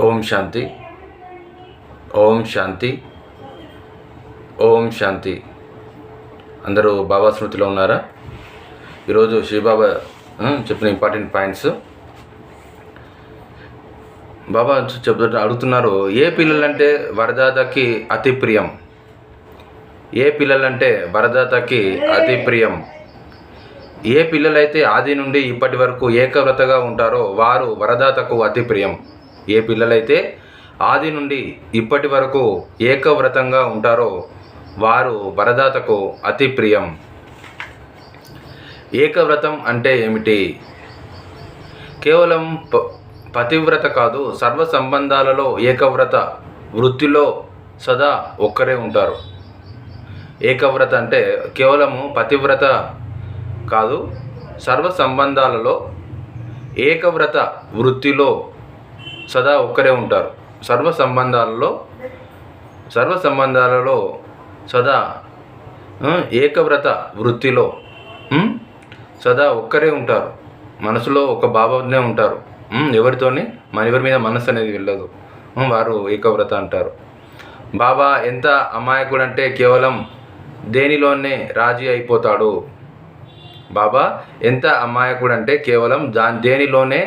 ఓం శాంతి. ఓం శాంతి. ఓం శాంతి. అందరూ బాబా స్మృతిలో ఉన్నారా? ఈరోజు శివబాబా చెప్పిన ఇంపార్టెంట్ పాయింట్స్ బాబా అడుగుతున్నారు. ఏ పిల్లలంటే వరదాతకి అతి ప్రియం? ఏ పిల్లలంటే వరదాతకి అతి ప్రియం? ఏ పిల్లలైతే ఆది నుండి ఇప్పటి వరకు ఏకవ్రతగా ఉంటారో వారు వరదాతకు అతి ప్రియం. ఏ పిల్లలైతే ఆది నుండి ఇప్పటి వరకు ఏకవ్రతంగా ఉంటారో వారు వరదాతకు అతి ప్రియం. ఏకవ్రతం అంటే ఏమిటి? కేవలం పతివ్రత కాదు, సర్వ సంబంధాలలో ఏకవ్రత వృత్తిలో సదా ఒక్కరే ఉంటారు. ఏకవ్రత అంటే కేవలము పతివ్రత కాదు, సర్వ సంబంధాలలో ఏకవ్రత వృత్తిలో సదా ఒక్కరే ఉంటారు. సర్వ సంబంధాలలో సదా ఏకవ్రత వృత్తిలో సదా ఒక్కరే ఉంటారు. మనసులో ఒక బాబానే ఉంటారు. ఎవరితోని ఎవరి మీద మనసు అనేది వెళ్ళదు. వారు ఏకవ్రత అంటారు. బాబా ఎంత అమాయకుడు అంటే కేవలం దేనిలోనే రాజీ అయిపోతాడు. బాబా ఎంత అమాయకుడు అంటే కేవలం దేనిలోనే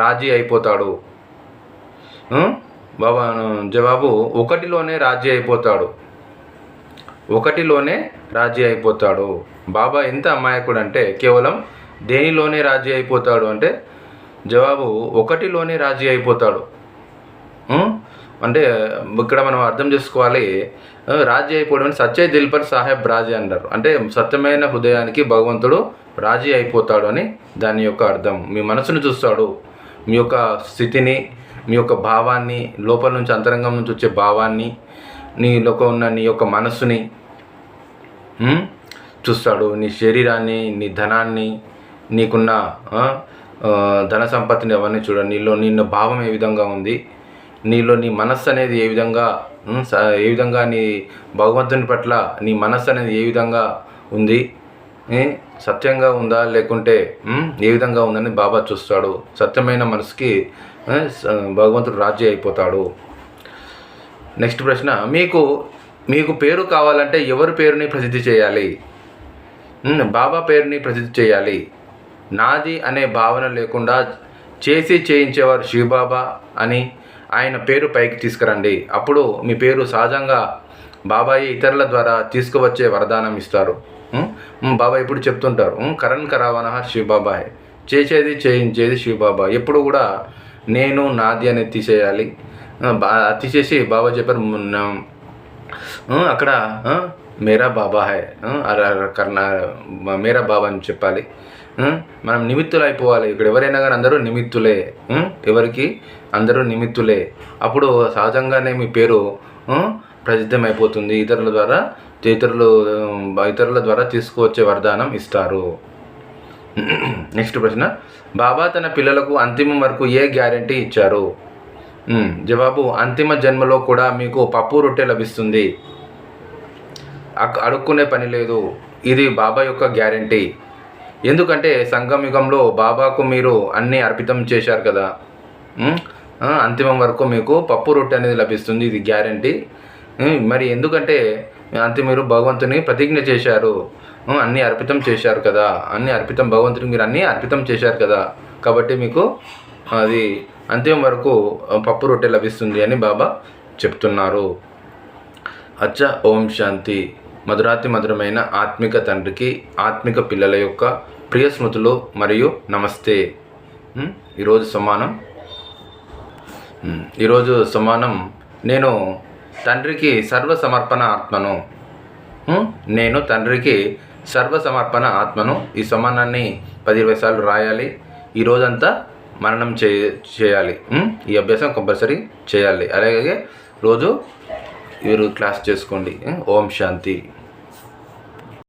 రాజీ అయిపోతాడు. బాబా జవాబు ఒకటిలోనే రాజీ అయిపోతాడు. ఒకటిలోనే రాజీ అయిపోతాడు. బాబా ఎంత అమాయకుడు అంటే కేవలం దేనిలోనే రాజీ అయిపోతాడు అంటే జవాబు ఒకటిలోనే రాజీ అయిపోతాడు. అంటే ఇక్కడ మనం అర్థం చేసుకోవాలి, రాజీ అయిపోవడం సచ్చే దిల్ పర్ సాహెబ్ రాజీ అంటారు. అంటే సత్యమైన హృదయానికి భగవంతుడు రాజీ అయిపోతాడు అని దాని యొక్క అర్థం. మీ మనసును చూస్తాడు, మీ యొక్క స్థితిని, మీ యొక్క భావాన్ని, లోపల నుంచి అంతరంగం నుంచి వచ్చే భావాన్ని, నీలోకి ఉన్న నీ యొక్క మనస్సుని చూస్తాడు. నీ శరీరాన్ని, నీ ధనాన్ని, నీకున్న ధన సంపత్తిని అవన్నీ చూడండి. నిన్న భావం ఏ విధంగా ఉంది, నీలో నీ మనస్సు అనేది ఏ విధంగా నీ భగవంతుని పట్ల నీ మనస్సు అనేది ఏ విధంగా ఉంది, సత్యంగా ఉందా లేకుంటే ఏ విధంగా ఉందని బాబా చూస్తాడు. సత్యమైన మనసుకి భగవంతుడు రాజీ అయిపోతాడు. నెక్స్ట్ ప్రశ్న, మీకు పేరు కావాలంటే ఎవరి పేరుని ప్రసిద్ధి చేయాలి? బాబా పేరుని ప్రసిద్ధి చేయాలి. నాది అనే భావన లేకుండా చేయించేవారు శివబాబా అని ఆయన పేరు పైకి తీసుకురండి. అప్పుడు మీ పేరు సహజంగా బాబాయి ఇతరుల ద్వారా తీసుకువచ్చే వరదానం ఇస్తారు. బాబా ఇప్పుడు చెప్తుంటారు, కరణ్ కరావన శివబాబా, చేయించేది శివబాబా. ఎప్పుడు కూడా నేను నాది అనేది తీసేయాలి. తీసేసి బాబా చెప్పారు అక్కడ మేరా బాబా హై మేరా బాబా అని చెప్పాలి. మనం నిమిత్తులు అయిపోవాలి. ఇక్కడ ఎవరైనా కానీ అందరూ నిమిత్తులే. ఎవరికి అందరూ నిమిత్తులే. అప్పుడు సహజంగానే మీ పేరు ప్రసిద్ధమైపోతుంది. ఇతరుల ద్వారా తీసుకువచ్చే వరదానం ఇస్తారు. నెక్స్ట్ ప్రశ్న, బాబా తన పిల్లలకు అంతిమం వరకు ఏ గ్యారెంటీ ఇచ్చారు? జవాబు, అంతిమ జన్మలో కూడా మీకు పప్పు రొట్టె లభిస్తుంది. అడుక్కునే పని లేదు. ఇది బాబా యొక్క గ్యారెంటీ. ఎందుకంటే సంగమయుగంలో బాబాకు మీరు అన్నీ అర్పితం చేశారు కదా. అంతిమం వరకు మీకు పప్పు రొట్టె అనేది లభిస్తుంది. ఇది గ్యారెంటీ. మరి ఎందుకంటే మీరు భగవంతుని ప్రతిజ్ఞ చేశారు, అన్నీ అర్పితం చేశారు కదా. భగవంతునికి మీరు అన్నీ అర్పితం చేశారు కదా. కాబట్టి మీకు అది అంతిమం వరకు పప్పు రొట్టె లభిస్తుంది అని బాబా చెప్తున్నారు. అచ్చా, ఓం శాంతి. మధురాతి మధురమైన ఆత్మిక తండ్రికి ఆత్మిక పిల్లల యొక్క ప్రియ స్మృతులు మరియు నమస్తే. ఈరోజు సమానం. నేను తండ్రికి సర్వసమర్పణ ఆత్మను. ఈ సమానాన్ని 10-20 సార్లు రాయాలి. ఈ రోజంతా మననం చేయాలి. ఈ అభ్యాసం కంపల్సరీ చేయాలి. అలాగే రోజు క్లాస్ చేసుకోండి. ఓం శాంతి.